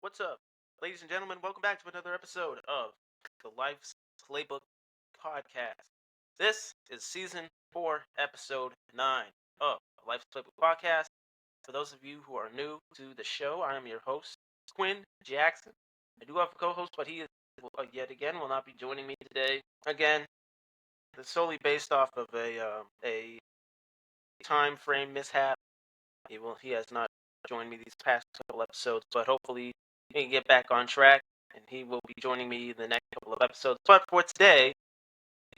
What's up, ladies and gentlemen? Welcome back to another episode of the Life's Playbook podcast. This is season 4, episode 9 of the Life's Playbook podcast. For those of you who are new to the show, I am your host, Quinn Jackson. I do have a co-host, but he is yet again will not be joining me today. Again, it's solely based off of a time frame mishap. He has not joined me these past couple episodes, but hopefully he can get back on track, and he will be joining me in the next couple of episodes. But for today,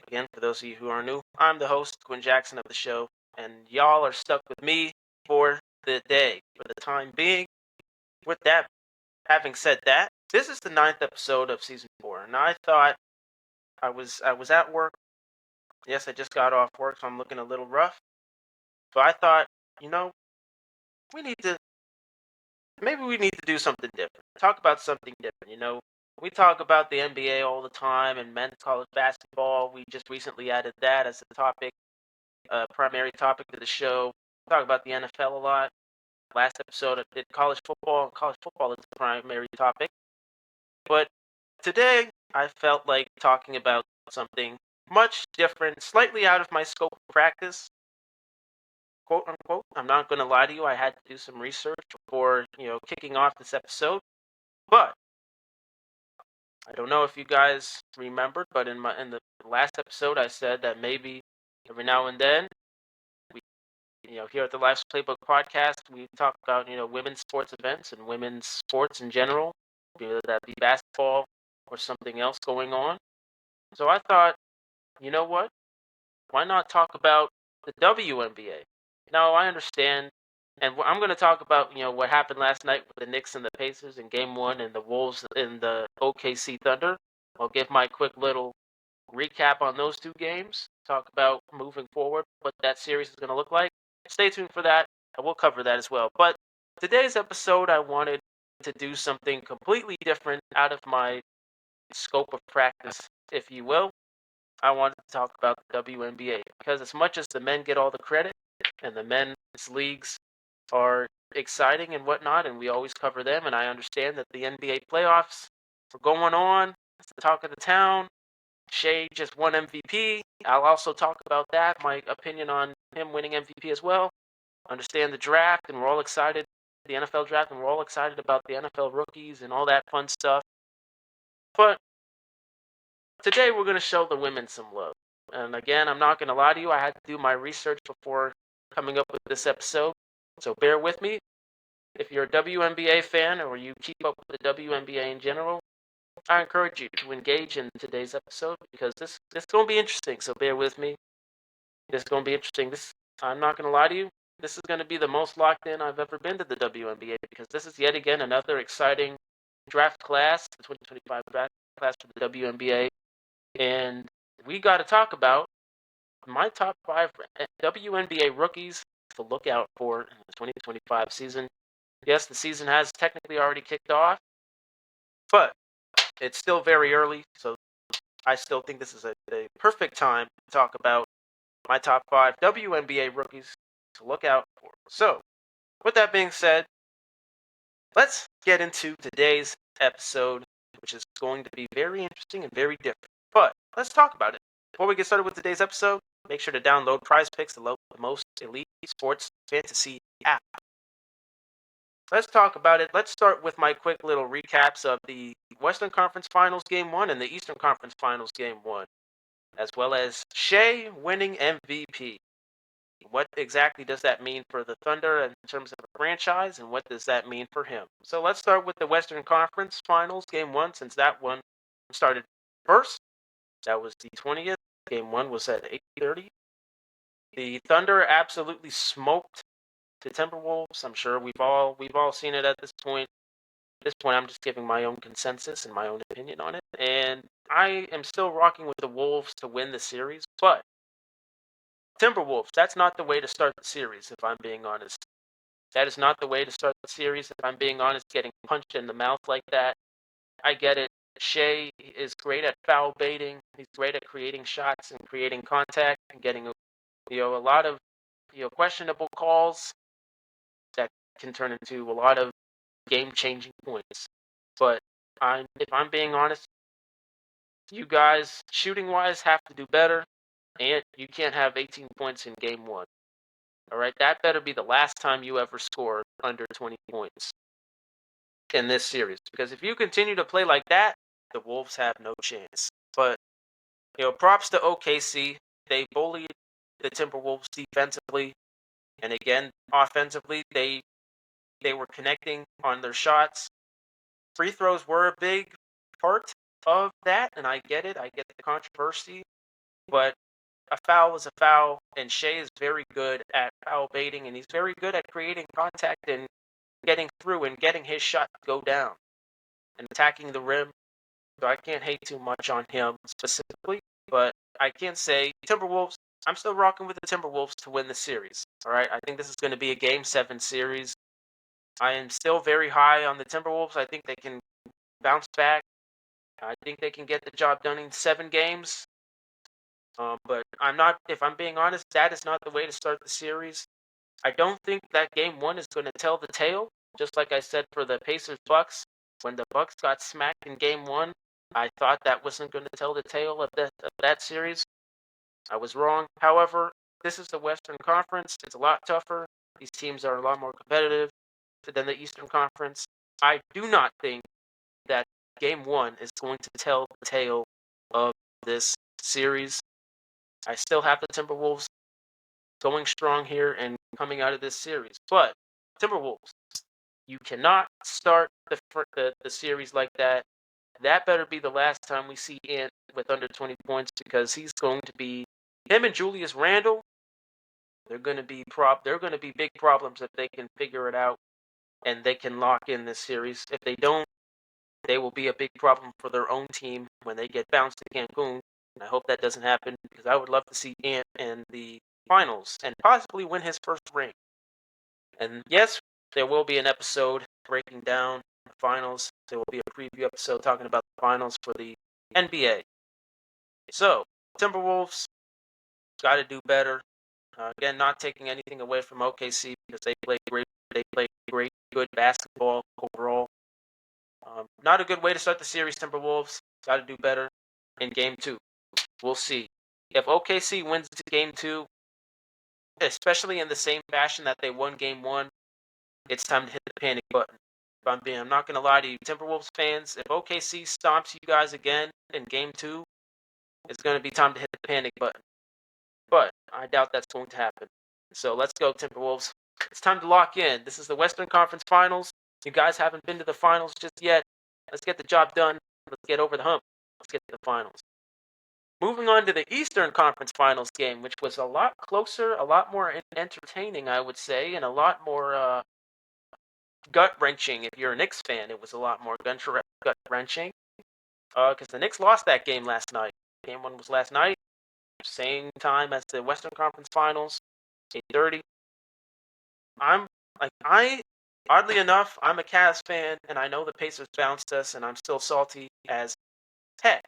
again, for those of you who are new, I'm the host, Quinn Jackson of the show, and y'all are stuck with me for the day, for the time being. With that, having said that, this is the 9th episode of season 4, and I thought I was at work. Yes, I just got off work, so I'm looking a little rough. So I thought, you know, we need to maybe we need to do something different. Talk about something different. We talk about the NBA all the time and men's college basketball. We just recently added that as a topic, primary topic to the show. Talk about the NFL a lot. Last episode I did college football, and college football is the primary topic. But today I felt like talking about something much different, slightly out of my scope of practice, quote unquote. I'm not going to lie to you. I had to do some research before, kicking off this episode. But I don't know if you guys remembered, but in the last episode, I said that maybe every now and then, we, here at the Life's Playbook podcast, we talk about women's sports events and women's sports in general, whether that be basketball or something else going on. So I thought, you know what? Why not talk about the WNBA? Now I understand, and I'm going to talk about what happened last night with the Knicks and the Pacers in Game 1, and the Wolves and the OKC Thunder. I'll give my quick little recap on those two games. Talk about moving forward, what that series is going to look like. Stay tuned for that. I will cover that as well. But today's episode, I wanted to do something completely different out of my scope of practice, if you will. I wanted to talk about the WNBA because as much as the men get all the credit and the men's leagues are exciting and whatnot, and we always cover them, and I understand that the NBA playoffs are going on. It's the talk of the town. Shea just won MVP. I'll also talk about that, my opinion on him winning MVP as well. Understand the draft, and we're all excited, the NFL draft, and we're all excited about the NFL rookies and all that fun stuff. But today we're going to show the women some love. And again, I'm not going to lie to you, I had to do my research before coming up with this episode. So bear with me. If you're a WNBA fan or you keep up with the WNBA in general, I encourage you to engage in today's episode because this is going to be interesting. So bear with me. This is going to be interesting. I'm not going to lie to you. This is going to be the most locked in I've ever been to the WNBA because this is yet again another exciting draft class, the 2025 draft class for the WNBA. And we got to talk about my top 5 WNBA rookies to look out for in the 2025 season. Yes, the season has technically already kicked off, but it's still very early, so I still think this is a perfect time to talk about my top 5 WNBA rookies to look out for. So, with that being said, let's get into today's episode, which is going to be very interesting and very different. But let's talk about it. Before we get started with today's episode, make sure to download Prize Picks, the most elite sports fantasy app. Let's talk about it. Let's start with my quick little recaps of the Western Conference Finals Game 1 and the Eastern Conference Finals Game 1, as well as Shea winning MVP. What exactly does that mean for the Thunder in terms of a franchise, and what does that mean for him? So let's start with the Western Conference Finals Game 1, since that one started first. That was the 20th. Game 1 was at 8:30. The Thunder absolutely smoked the Timberwolves. I'm sure we've all seen it at this point. At this point, I'm just giving my own consensus and my own opinion on it. And I am still rocking with the Wolves to win the series, but Timberwolves, that's not the way to start the series, if I'm being honest. That is not the way to start the series, if I'm being honest, getting punched in the mouth like that. I get it. Shea is great at foul baiting. He's great at creating shots and creating contact and getting a lot of questionable calls that can turn into a lot of game-changing points. if I'm being honest, you guys, shooting-wise, have to do better, and you can't have 18 points in Game 1. All right? That better be the last time you ever score under 20 points in this series. Because if you continue to play like that, the Wolves have no chance. But, props to OKC. They bullied the Timberwolves defensively. And again, offensively, they were connecting on their shots. Free throws were a big part of that, and I get it. I get the controversy. But a foul is a foul, and Shea is very good at foul baiting, and he's very good at creating contact and getting through and getting his shot to go down and attacking the rim. So I can't hate too much on him specifically, but I can say Timberwolves, I'm still rocking with the Timberwolves to win the series. All right, I think this is going to be a Game 7 series. I am still very high on the Timberwolves. I think they can bounce back. I think they can get the job done in 7 games. But I'm not, if I'm being honest, that is not the way to start the series. I don't think that Game 1 is going to tell the tale. Just like I said for the Pacers-Bucks, when the Bucks got smacked in Game 1, I thought that wasn't going to tell the tale of that series. I was wrong. However, this is the Western Conference. It's a lot tougher. These teams are a lot more competitive than the Eastern Conference. I do not think that Game 1 is going to tell the tale of this series. I still have the Timberwolves going strong here and coming out of this series. But, Timberwolves, you cannot start the series like that. That better be the last time we see Ant with under 20 points, because he's going to be, him and Julius Randle, they're going to be big problems if they can figure it out and they can lock in this series. If they don't, they will be a big problem for their own team when they get bounced to Cancun. And I hope that doesn't happen, because I would love to see Ant in the finals and possibly win his first ring. And yes, there will be an episode breaking down the finals. There will be a preview episode talking about the finals for the NBA. So, Timberwolves got to do better. Again, not taking anything away from OKC, because they play great, good basketball overall. Not a good way to start the series, Timberwolves. Got to do better in Game 2. We'll see. If OKC wins Game 2, especially in the same fashion that they won Game 1, it's time to hit the panic button. I'm not going to lie to you, Timberwolves fans. If OKC stomps you guys again in Game 2, it's going to be time to hit the panic button. But I doubt that's going to happen. So let's go, Timberwolves. It's time to lock in. This is the Western Conference Finals. You guys haven't been to the finals just yet. Let's get the job done. Let's get over the hump. Let's get to the finals. Moving on to the Eastern Conference Finals game, which was a lot closer, a lot more entertaining, I would say, and a lot more gut-wrenching. If you're a Knicks fan, it was a lot more gut-wrenching. Because the Knicks lost that game last night. Game 1 was last night. Same time as the Western Conference Finals, 8:30. Oddly enough, I'm a Cavs fan, and I know the Pacers bounced us, and I'm still salty as heck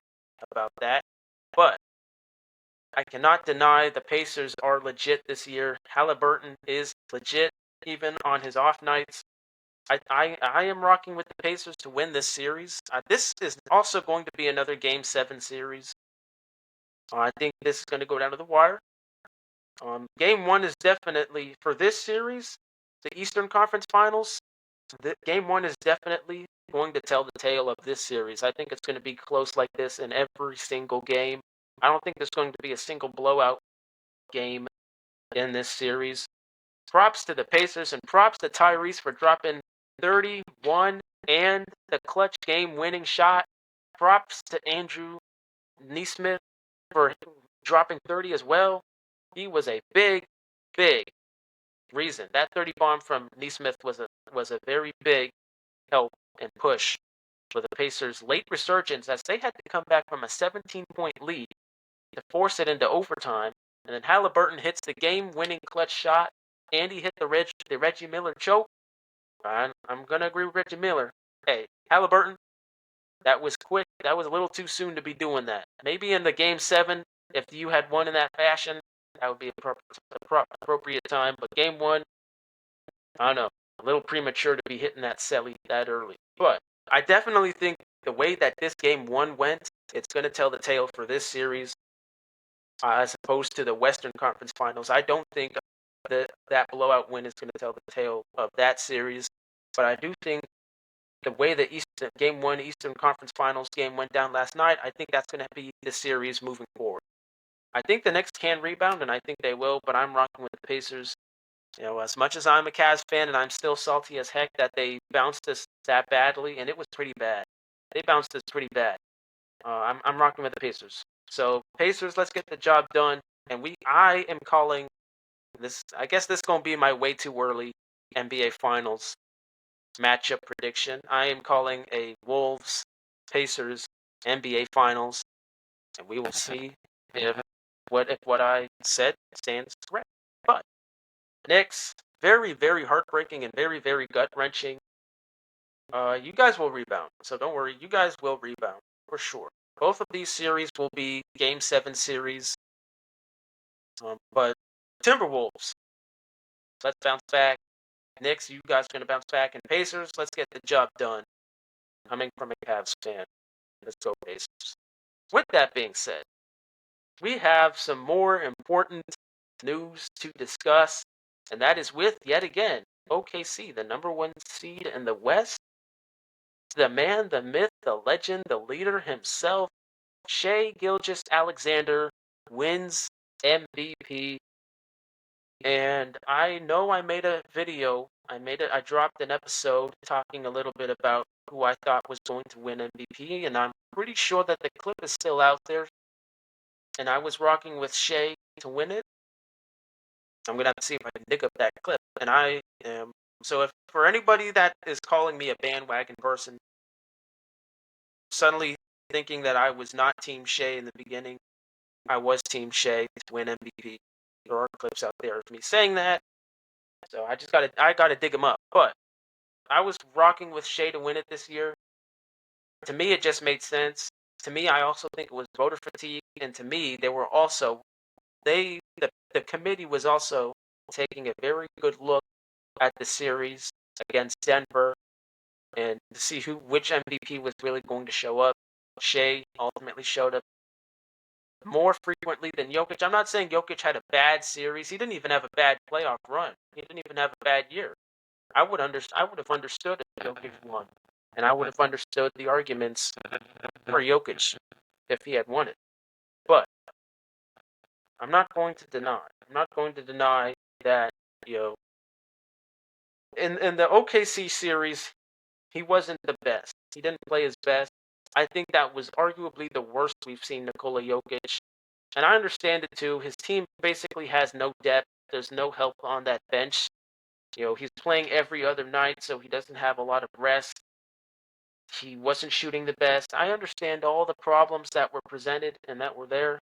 about that. But I cannot deny the Pacers are legit this year. Halliburton is legit, even on his off nights. I am rocking with the Pacers to win this series. This is also going to be another Game 7 series. I think this is going to go down to the wire. Game 1 is definitely, for this series, the Eastern Conference Finals, Game 1 is definitely going to tell the tale of this series. I think it's going to be close like this in every single game. I don't think there's going to be a single blowout game in this series. Props to the Pacers and props to Tyrese for dropping 31 and the clutch game-winning shot. Props to Andrew Nesmith for dropping 30 as well. He was a big reason. That 30 bomb from Nesmith was a very big help and push for the Pacers' late resurgence, as they had to come back from a 17-point lead to force it into overtime. And then Halliburton hits the game-winning clutch shot, and he hit the Reggie Miller choke. I'm going to agree with Reggie Miller. Hey, Halliburton, that was quick. That was a little too soon to be doing that. Maybe in the Game 7, if you had won in that fashion, that would be appropriate time. But Game 1, I don't know, a little premature to be hitting that celly that early. But I definitely think the way that this game one went, it's going to tell the tale for this series, as opposed to the Western Conference Finals. I don't think that blowout win is going to tell the tale of that series, but I do think the way the Game One Eastern Conference Finals game went down last night, I think that's going to be the series moving forward. I think the Knicks can rebound, and I think they will, but I'm rocking with the Pacers. As much as I'm a Cavs fan and I'm still salty as heck that they bounced us that badly, and it was pretty bad. They bounced us pretty bad. I'm rocking with the Pacers. So Pacers, let's get the job done. And I am calling this. I guess this is gonna be my way too early NBA Finals matchup prediction. I am calling a Wolves Pacers NBA Finals, and we will see if what I said stands correct. But Knicks, very, very heartbreaking and very, very gut-wrenching. You guys will rebound, so don't worry. You guys will rebound, for sure. Both of these series will be Game 7 series. But Timberwolves, let's bounce back. Knicks, you guys are going to bounce back. And Pacers, let's get the job done. Coming from a Cavs fan. Let's go Pacers. With that being said, we have some more important news to discuss, and that is with, yet again, OKC, the number one seed in the West. The man, the myth, the legend, the leader himself, Shai Gilgeous-Alexander, wins MVP. And I know I made a video. I dropped an episode talking a little bit about who I thought was going to win MVP, and I'm pretty sure that the clip is still out there. And I was rocking with Shai to win it. I'm gonna have to see if I can dig up that clip. And I am so if for anybody that is calling me a bandwagon person, suddenly thinking that I was not Team Shai in the beginning, I was Team Shai to win MVP. There are clips out there of me saying that, so I gotta dig them up. But I was rocking with Shai to win it this year. To me, it just made sense. To me, I also think it was voter fatigue, and to me, they were also the committee was also taking a very good look at the series against Denver and to see which MVP was really going to show up. Shai ultimately showed up more frequently than Jokic. I'm not saying Jokic had a bad series. He didn't even have a bad playoff run. He didn't even have a bad year. I would have understood if Jokic won, and I would have understood the arguments for Jokic if he had won it. But I'm not going to deny. I'm not going to deny that in the OKC series, he wasn't the best. He didn't play his best. I think that was arguably the worst we've seen Nikola Jokic. And I understand it too. His team basically has no depth. There's no help on that bench. He's playing every other night, so he doesn't have a lot of rest. He wasn't shooting the best. I understand all the problems that were presented and that were there.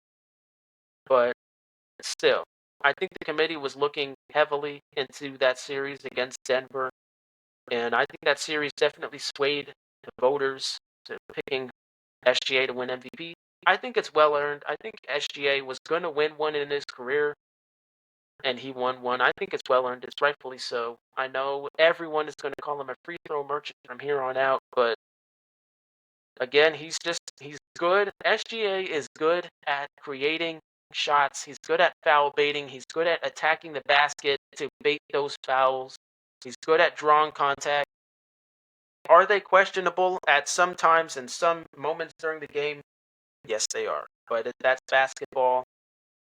But still, I think the committee was looking heavily into that series against Denver. And I think that series definitely swayed the voters to picking SGA to win MVP. I think it's well earned. I think SGA was going to win one in his career, and he won one. I think it's well earned. It's rightfully so. I know everyone is going to call him a free throw merchant from here on out, but again, he's good. SGA is good at creating shots. He's good at foul baiting. He's good at attacking the basket to bait those fouls. He's good at drawing contact. Are they questionable at some times and some moments during the game? Yes, they are. But that's basketball.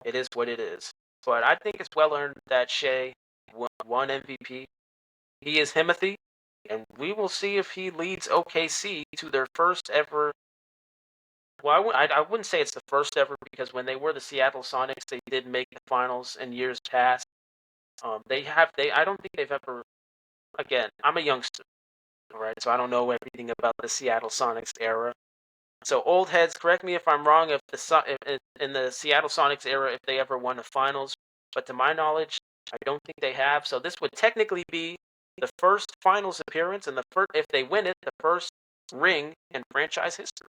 It is what it is. But I think it's well earned that Shai won MVP. He is Himothy, and we will see if he leads OKC to their first ever. Well, I wouldn't say it's the first ever because when they were the Seattle Sonics, they did make the finals in years past. I don't think they've ever. Again, I'm a youngster, all right, so I don't know everything about the Seattle Sonics era. So old heads, correct me if I'm wrong. If in the Seattle Sonics era, if they ever won the finals, but to my knowledge, I don't think they have. So this would technically be the first finals appearance, and if they win it, the first ring in franchise history.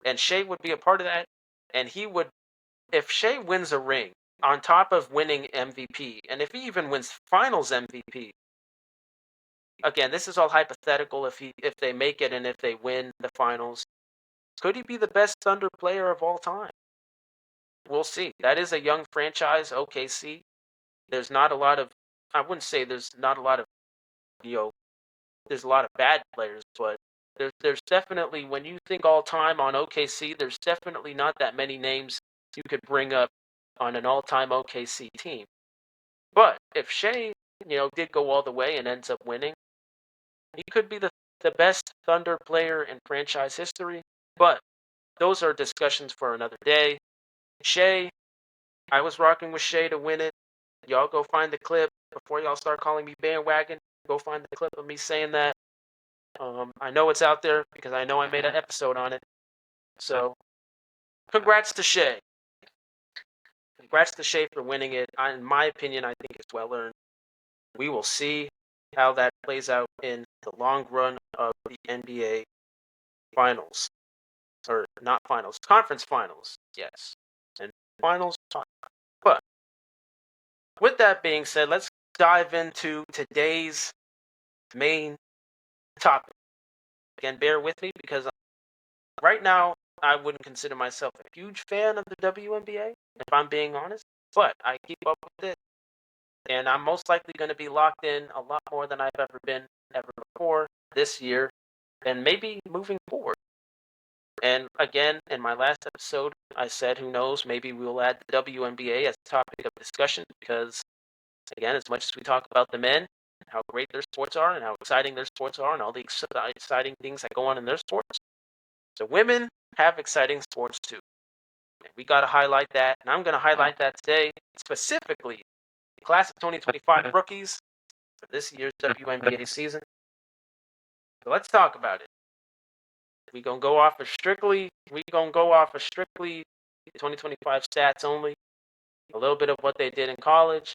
And Shai would be a part of that. And if Shai wins a ring on top of winning MVP, and if he even wins Finals MVP, again, this is all hypothetical. If they make it and if they win the finals, could he be the best Thunder player of all time? We'll see. That is a young franchise, OKC. There's not a lot of, I wouldn't say there's not a lot of, you know, there's a lot of bad players, but there's definitely, when you think all time on OKC, there's definitely not that many names you could bring up on an all-time OKC team. But if Shea, did go all the way and ends up winning, he could be the best Thunder player in franchise history. But those are discussions for another day. Shea, I was rocking with Shea to win it. Y'all go find the clip before y'all start calling me bandwagon. Go find the clip of me saying that. I know it's out there because I know I made an episode on it. So, congrats to Shea. Congrats to Shea for winning it. In my opinion, I think it's well earned. We will see how that plays out in the long run of the NBA finals. Or not finals, conference finals, yes. And finals, but with that being said, let's dive into today's main topic. Again, bear with me because right now I wouldn't consider myself a huge fan of the WNBA, if I'm being honest, but I keep up with it, and I'm most likely going to be locked in a lot more than I've ever been ever before this year, and maybe moving forward. And again, in my last episode, I said, who knows, maybe we'll add the WNBA as a topic of discussion because, again, as much as we talk about the men, how great their sports are and how exciting their sports are and all the exciting things that go on in their sports, the women have exciting sports too. And we got to highlight that, and I'm going to highlight that today, specifically the class of 2025 rookies for this year's WNBA season. So let's talk about it. We're going to go off of strictly 2025 stats only, a little bit of what they did in college.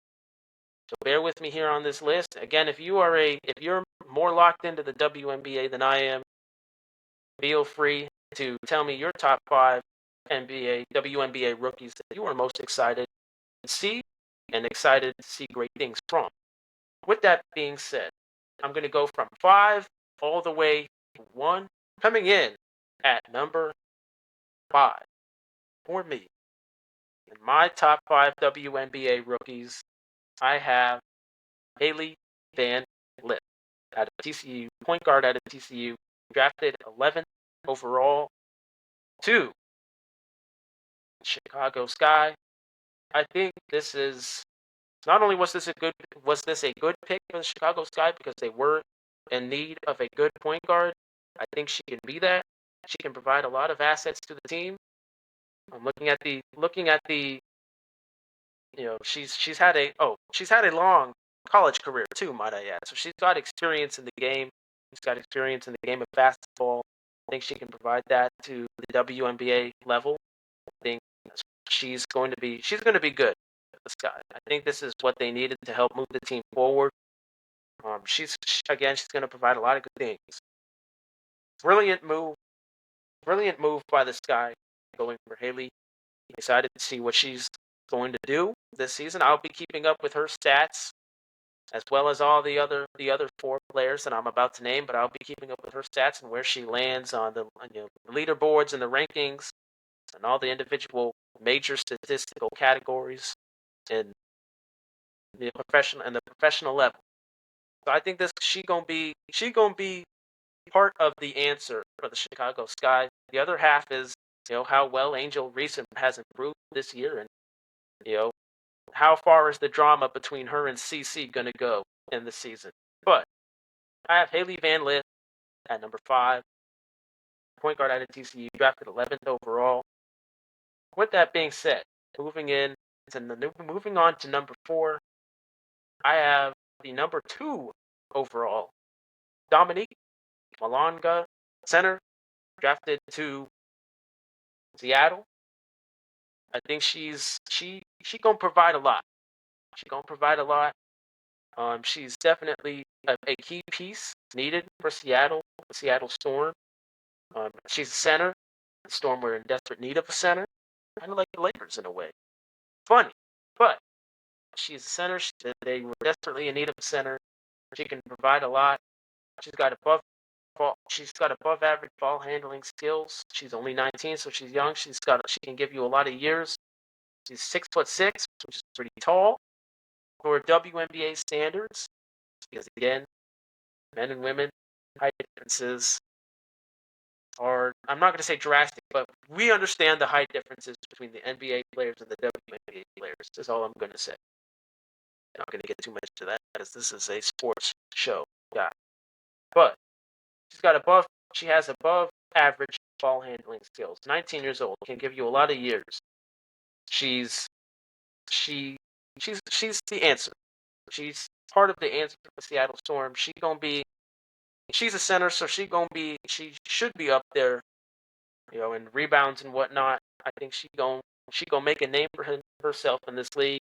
So bear with me here on this list. Again, if you're more locked into the WNBA than I am, feel free to tell me your top 5 WNBA rookies that you are most excited to see and excited to see great things from. With that being said, I'm going to go from 5 all the way to 1. Coming in at number 5 for me. In my top 5 WNBA rookies, I have Haley Van Lith out of TCU, point guard out of TCU, drafted 11th overall to Chicago Sky. I think this is not only was this a good pick for the Chicago Sky because they were in need of a good point guard. I think she can be that. She can provide a lot of assets to the team. I'm looking at the she's had a long college career too, might I add. So she's got experience in the game. She's got experience in the game of basketball. I think she can provide that to the WNBA level. I think she's going to be good at the Sky. I think this is what they needed to help move the team forward. She's going to provide a lot of good things. Brilliant move by the Sky going for Haley. Excited to see what she's going to do this season. I'll be keeping up with her stats as well as all the other 4 players that I'm about to name, but I'll be keeping up with her stats and where she lands on the leaderboards and the rankings and all the individual major statistical categories in the professional level. So I think she gonna be part of the answer for the Chicago Sky. The other half is how well Angel Reese has improved this year, and how far is the drama between her and CC going to go in the season. But I have Haley Van Lith at number 5, point guard out of TCU, drafted 11th overall. With that being said, moving on to number 4, I have the number 2 overall, Dominique Malonga, center, drafted to Seattle. I think she gonna provide a lot. She's definitely a key piece needed for Seattle, the Seattle Storm. She's a center. The Storm were in desperate need of a center, kind of like the Lakers in a way. Funny, but she's a center. They were desperately in need of a center. She can provide a lot. She's got above average ball handling skills. She's only 19, so she's young. She can give you a lot of years. She's 6'6", which is pretty tall for WNBA standards. Because again, men and women height differences are, I'm not going to say drastic, but we understand the height differences between the NBA players and the WNBA players. That's all I'm going to say. I'm not going to get too much to that because this is a sports show. Yeah. But she has above average ball handling skills. 19 years old, can give you a lot of years. She's the answer. She's part of the answer for the Seattle Storm. She's a center, so she should be up there, in rebounds and whatnot. I think she gonna make a name for herself in this league.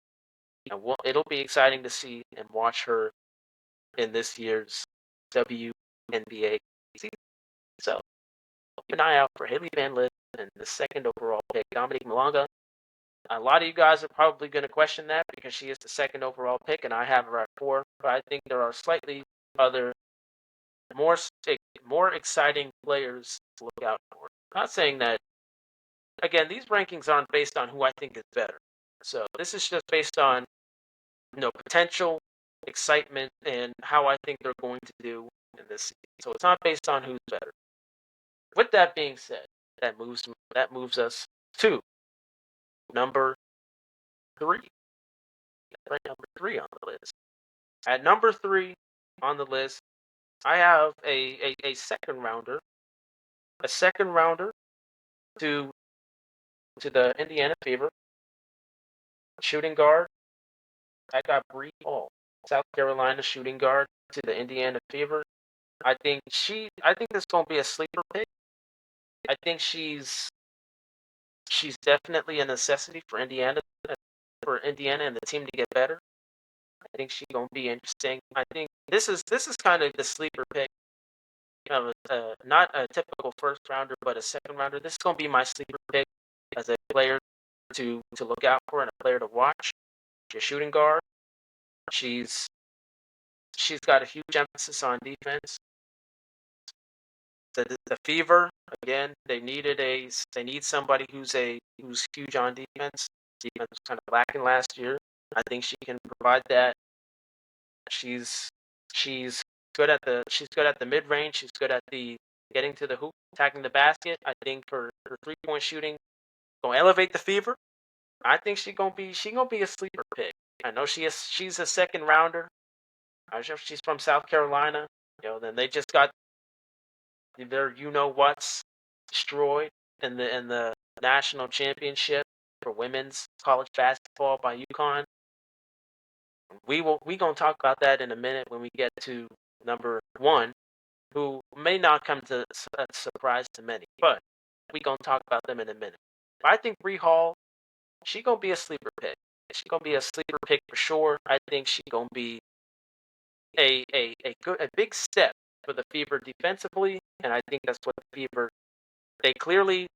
It'll be exciting to see and watch her in this year's WNBA season. So keep an eye out for Haley Van Lith and the second overall pick, Dominique Malonga. A lot of you guys are probably going to question that because she is the second overall pick and I have her at 4. But I think there are slightly other, more exciting players to look out for. I'm not saying that, again, these rankings aren't based on who I think is better. So this is just based on, potential, excitement, and how I think they're going to do in this season. So it's not based on who's better. With that being said, that moves us to number 3. Right, number 3 on the list. At number 3 on the list, I have a second rounder. A second rounder to the Indiana Fever. Shooting guard. I got Bree Hall, South Carolina shooting guard to the Indiana Fever. I think this is gonna be a sleeper pick. I think she's definitely a necessity for Indiana and the team to get better. I think she's gonna be interesting. I think this is kind of the sleeper pick. Not a typical first rounder, but a second rounder. This is gonna be my sleeper pick as a player to look out for and a player to watch. Your shooting guard. She's got a huge emphasis on defense. The Fever, again, they need somebody who's huge on defense. Defense was kind of lacking last year. I think she can provide that. She's good at the mid range. She's good at the getting to the hoop, attacking the basket. I think her 3-point shooting gonna elevate the Fever. I think she's gonna be a sleeper pick. I know she's a second rounder. I'm sure she's from South Carolina. Then they just got their what's destroyed in the national championship for women's college basketball by UConn. We gonna talk about that in a minute when we get to number 1, who may not come to a surprise to many, but we gonna talk about them in a minute. But I think Bree Hall, she gonna be a sleeper pick. She gonna be a sleeper pick for sure. I think she gonna be a big step for the Fever defensively, and I think that's what the Fever they clearly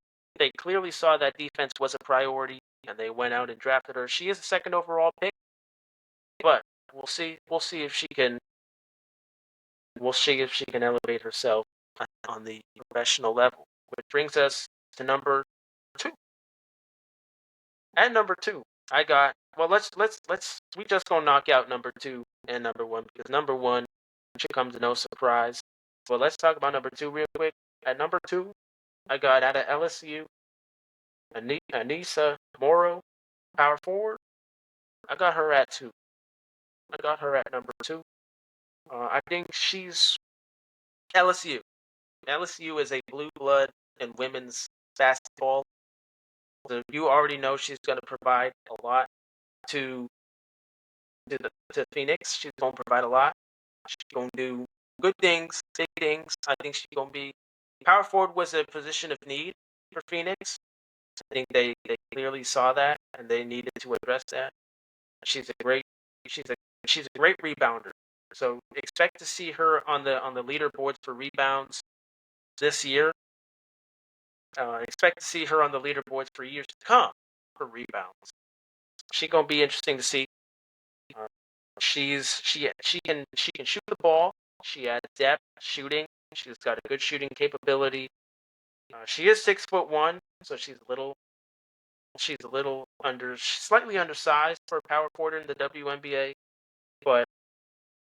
saw that defense was a priority, and they went out and drafted her. She is a second overall pick, but we'll see if she can elevate herself on the professional level. Which brings us to number 2. At number 2, I got we just gonna knock out number 2 and number 1 because number 1 should come to no surprise. But let's talk about number 2 real quick. At number 2, I got out of LSU, Anissa Morrow, power forward. I got her at 2. I got her at number 2. I think she's LSU. LSU is a blue blood in women's basketball. So you already know she's going to provide a lot to Phoenix. She's going to provide a lot. She's going to do good things, big things. I think she's going to be power forward was a position of need for Phoenix. I think they clearly saw that and they needed to address that. She's a great rebounder. So expect to see her on the leaderboards for rebounds this year. Expect to see her on the leaderboards for years to come for rebounds. She's gonna be interesting to see. She can shoot the ball. She adds depth, shooting. She's got a good shooting capability. She is 6'1", so she's a little slightly undersized for a power forward in the WNBA. But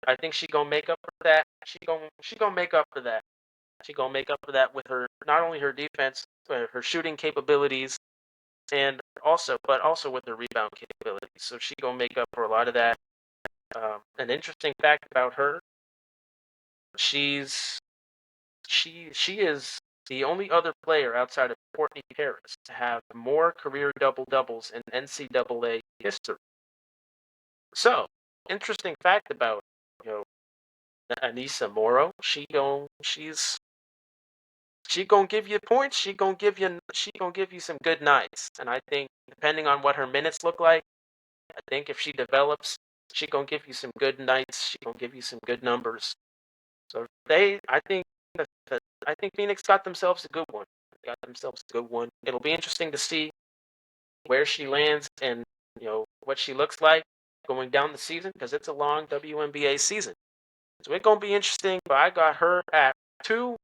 I think she gonna make up for that. She gonna make up for that. She gonna make up for that with her not only her defense, but her shooting capabilities, and also with her rebound capabilities. So she gonna make up for a lot of that. An interesting fact about her: she's she is the only other player outside of Courtney Paris to have more career double doubles in NCAA history. So, interesting fact about you know Anissa Morrow: she gonna give you points. She gonna give you some good nights. And I think depending on what her minutes look like, I think if she develops, she gonna give you some good nights. She gonna give you some good numbers. So I think Phoenix got themselves a good one. Got themselves a good one. It'll be interesting to see where she lands and what she looks like going down the season, because it's a long WNBA season. So it's gonna be interesting. But I got her at 2,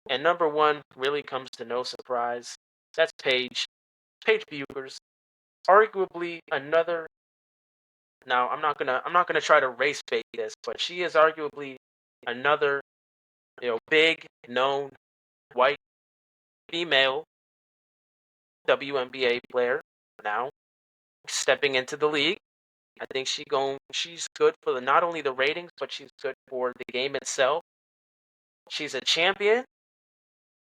and number 1 really comes to no surprise. That's Paige Bueckers, arguably another. Now I'm not gonna try to race bait this, but she is arguably another big known white female WNBA player now stepping into the league. I think she's good for not only the ratings, but she's good for the game itself. She's a champion.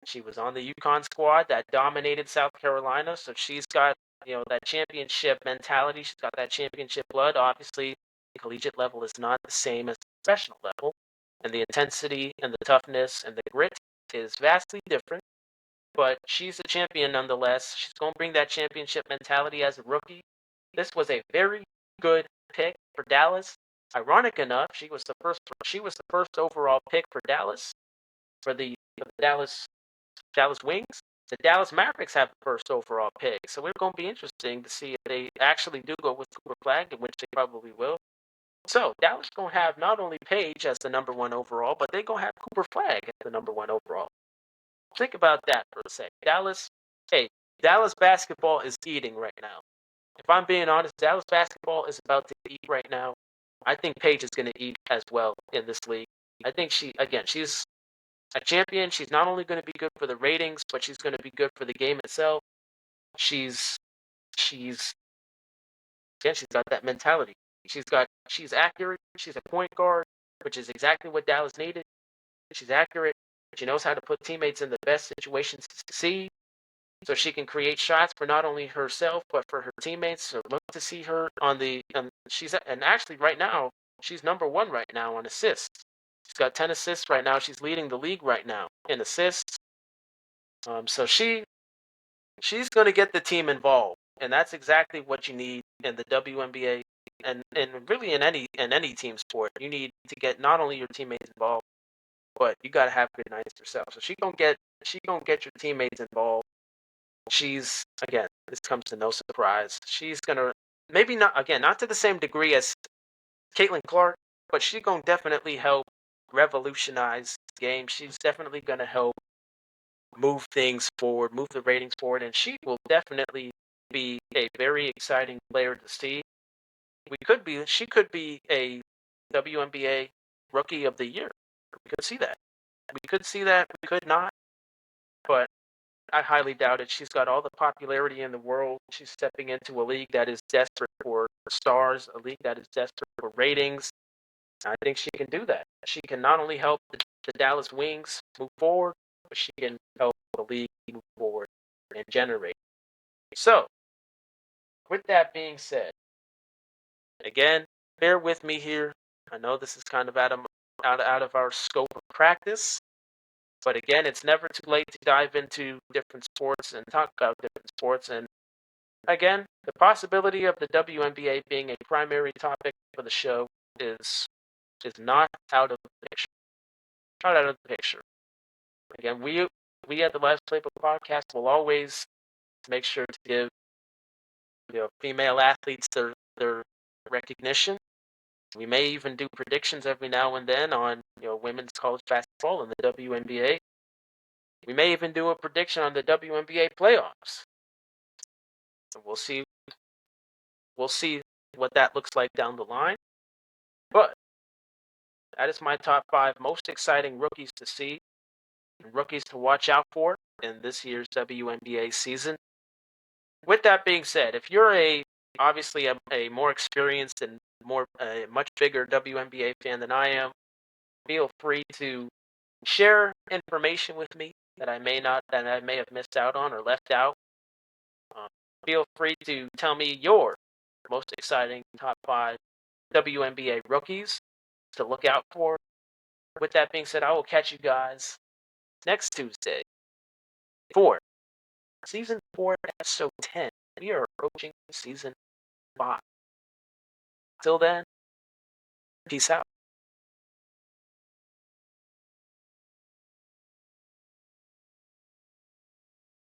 She was on the UConn squad that dominated South Carolina, so she's got that championship mentality. She's got that championship blood. Obviously, the collegiate level is not the same as the professional level, and the intensity and the toughness and the grit is vastly different. But she's a champion nonetheless. She's going to bring that championship mentality as a rookie. This was a very good pick for Dallas. Ironic enough, she was the first overall pick for Dallas, for the Dallas Wings. The Dallas Mavericks have the first overall pick, so it's going to be interesting to see if they actually do go with Cooper Flag, which they probably will. So Dallas going to have not only Paige as the number 1 overall, but they're going to have Cooper Flag as the number 1 overall. Think about that for a sec. Dallas basketball is eating right now. If I'm being honest, Dallas basketball is about to eat right now. I think Paige is going to eat as well in this league. I think she's a champion. She's not only going to be good for the ratings, but she's going to be good for the game itself. She's got that mentality. She's accurate. She's a point guard, which is exactly what Dallas needed. She's accurate. She knows how to put teammates in the best situations to succeed, so she can create shots for not only herself but for her teammates. So look to see her on the and actually right now she's number 1 right now on assists. She's got 10 assists right now. She's leading the league right now in assists. So she's going to get the team involved, and that's exactly what you need in the WNBA and really in any team sport. You need to get not only your teammates involved, but you got to have good nights yourself. So she gonna get your teammates involved. This comes to no surprise. She's gonna maybe not to the same degree as Caitlin Clark, but she's gonna definitely help revolutionize the game. She's definitely gonna help move things forward, move the ratings forward, and she will definitely be a very exciting player to see. She could be a WNBA Rookie of the Year. We could see that. We could not. But I highly doubt it. She's got all the popularity in the world. She's stepping into a league that is desperate for stars, a league that is desperate for ratings. I think she can do that. She can not only help the Dallas Wings move forward, but she can help the league move forward and generate. So, with that being said, again, bear with me here. I know this is kind of out of our scope of practice. But again, it's never too late to dive into different sports and talk about different sports. And again, the possibility of the WNBA being a primary topic for the show is not out of the picture. Not out of the picture. Again, we at the Life'sPlaybook podcast will always make sure to give female athletes their recognition. We may even do predictions every now and then on women's college basketball and the WNBA. We may even do a prediction on the WNBA playoffs. So we'll see. We'll see what that looks like down the line. But that is my top 5 most exciting rookies to see and rookies to watch out for in this year's WNBA season. With that being said, if you're obviously a more experienced and much bigger WNBA fan than I am, feel free to share information with me that I may have missed out on or left out. Feel free to tell me your most exciting top 5 WNBA rookies to look out for. With that being said, I will catch you guys next Tuesday for Season 4, Episode 10. We are approaching Season 5. Till then, peace out.